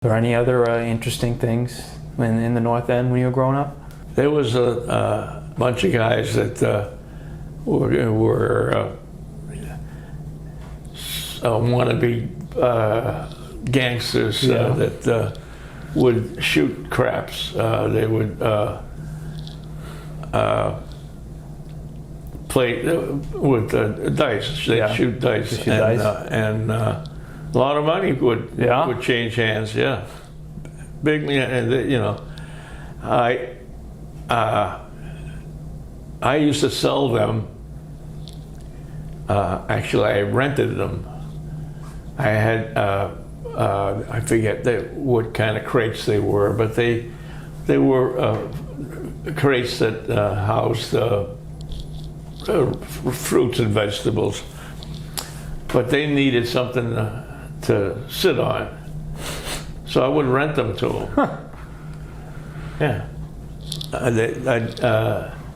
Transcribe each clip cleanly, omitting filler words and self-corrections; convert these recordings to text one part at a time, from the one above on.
Are there any other interesting things in the North End when you were growing up? There was a bunch of guys that were wannabe gangsters that would shoot craps. They would play with dice. They'd shoot dice, and a lot of money would change hands. Yeah, big, and you know, I used to sell them. Actually, I rented them. I had I forget what kind of crates they were, but they were crates that housed fruits and vegetables. But they needed something to sit on, so I would rent them to them. Yeah,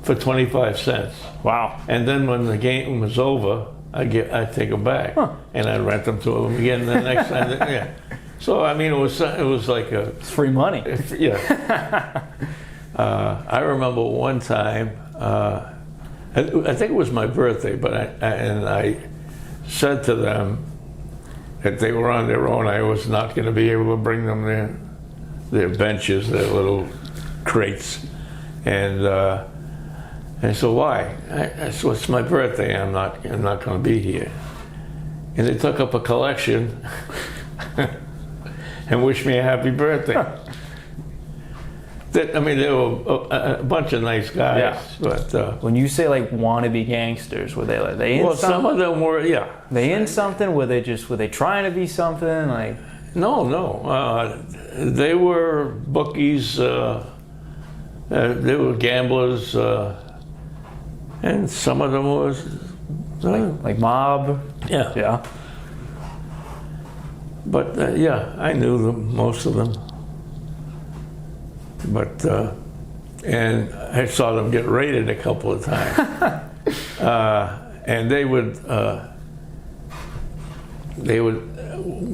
for 25 cents. Wow! And then when the game was over, I'd take them back, and I'd rent them to them again the next time. Yeah. So I mean, it was like it's free money. Yeah. I remember one time. I think it was my birthday, but I said to them that they were on their own. I was not going to be able to bring them their benches, their little crates, and so why? I said, it's my birthday. I'm not going to be here. And they took up a collection and wished me a happy birthday. I mean, they were a bunch of nice guys. Yeah. But when you say like wannabe gangsters, were they like in well, something? Some of them were, yeah. They in something? Were they trying to be something like? No. They were bookies. They were gamblers, and some of them was like mob. Yeah. Yeah. But yeah, I knew them, most of them. But and I saw them get raided a couple of times, and they would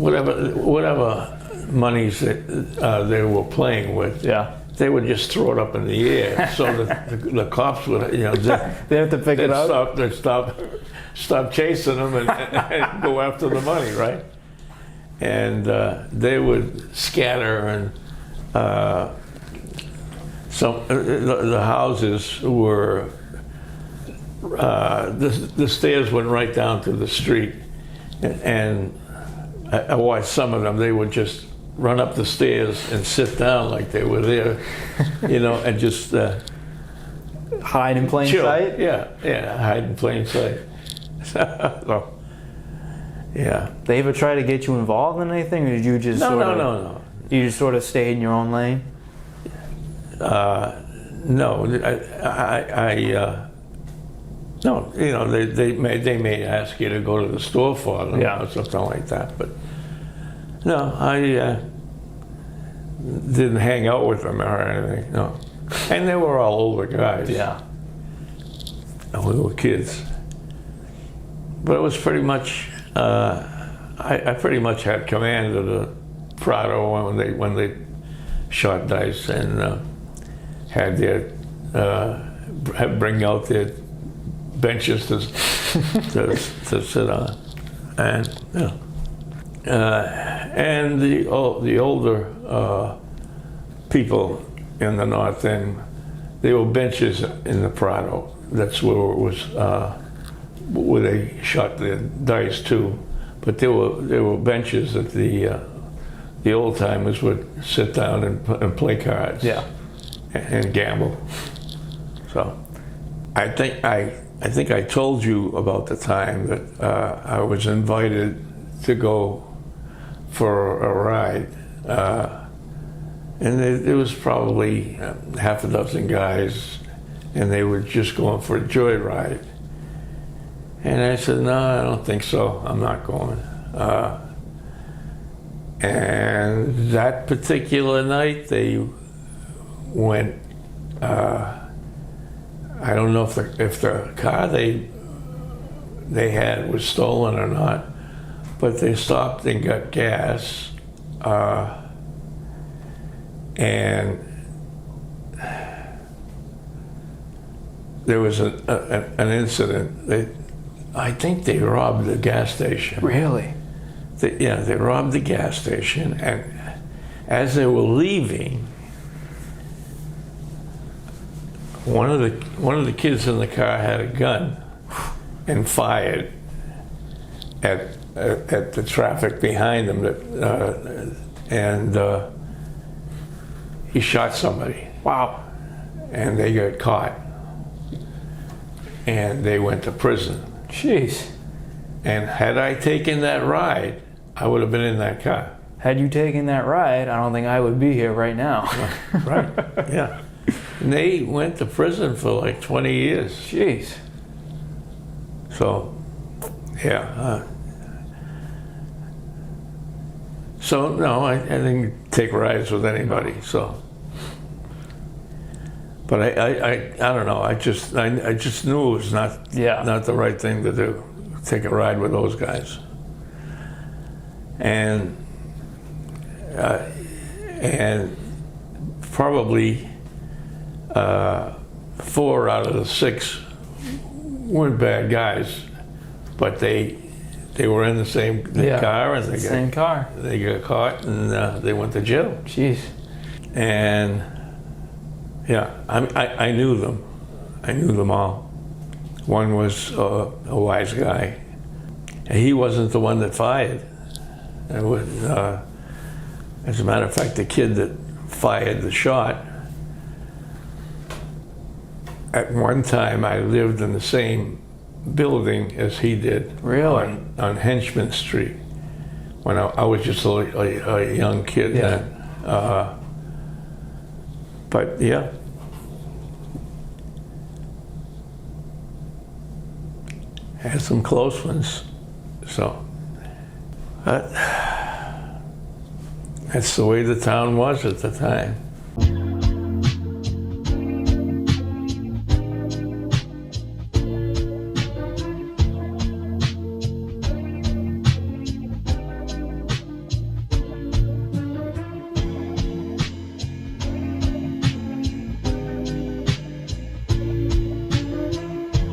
whatever monies that they were playing with. Yeah. They would just throw it up in the air, so that the cops would, they have to pick it up. They'd stop chasing them and go after the money, right? And they would scatter, and the houses were the stairs went right down to the street, and I watched some of them. They would just run up the stairs and sit down like they were there, and just hide in plain sight. Yeah, hide in plain sight. So, yeah. They ever try to get you involved in anything, or did you just No. You just sort of stayed in your own lane? No, no. They may ask you to go to the store for them or something like that, but no, I didn't hang out with them or anything. No, and they were all older guys. Yeah, and we were kids, but it was pretty much. I pretty much had command of the Prado when they shot dice and had their bring out their benches to sit on, and and the older people in the North End, there were benches in the Prado. That's where it was where they shot their dice too. But there were benches that the old timers would sit down and play cards. Yeah. And gamble. So, I think I told you about the time that I was invited to go for a ride, and there was probably half a dozen guys, and they were just going for a joyride. And I said, no, I don't think so. I'm not going. And that particular night, they went. I don't know if the car they had was stolen or not, but they stopped and got gas, and there was an incident. I think they robbed the gas station. Really? They robbed the gas station, and as they were leaving, one of the kids in the car had a gun and fired at the traffic behind them, and he shot somebody. Wow. And they got caught, and they went to prison. Jeez. And had I taken that ride, I would have been in that car. Had you taken that ride, I don't think I would be here right now. Right, yeah. And they went to prison for like 20 years. Jeez. So, yeah. So, no, I didn't take rides with anybody, so. But I don't know, I just knew it was not the right thing to do, take a ride with those guys. And probably 4 out of the 6 weren't bad guys, but they were in the same car, and they got caught, and they went to jail. Jeez. And yeah, I knew them. I knew them all. One was a wise guy. He wasn't the one that fired. It was, as a matter of fact, the kid that fired the shot, at one time I lived in the same building as he did. Really? On Henchman Street, when I was just a young kid then. But yeah. Had some close ones, so. That's the way the town was at the time.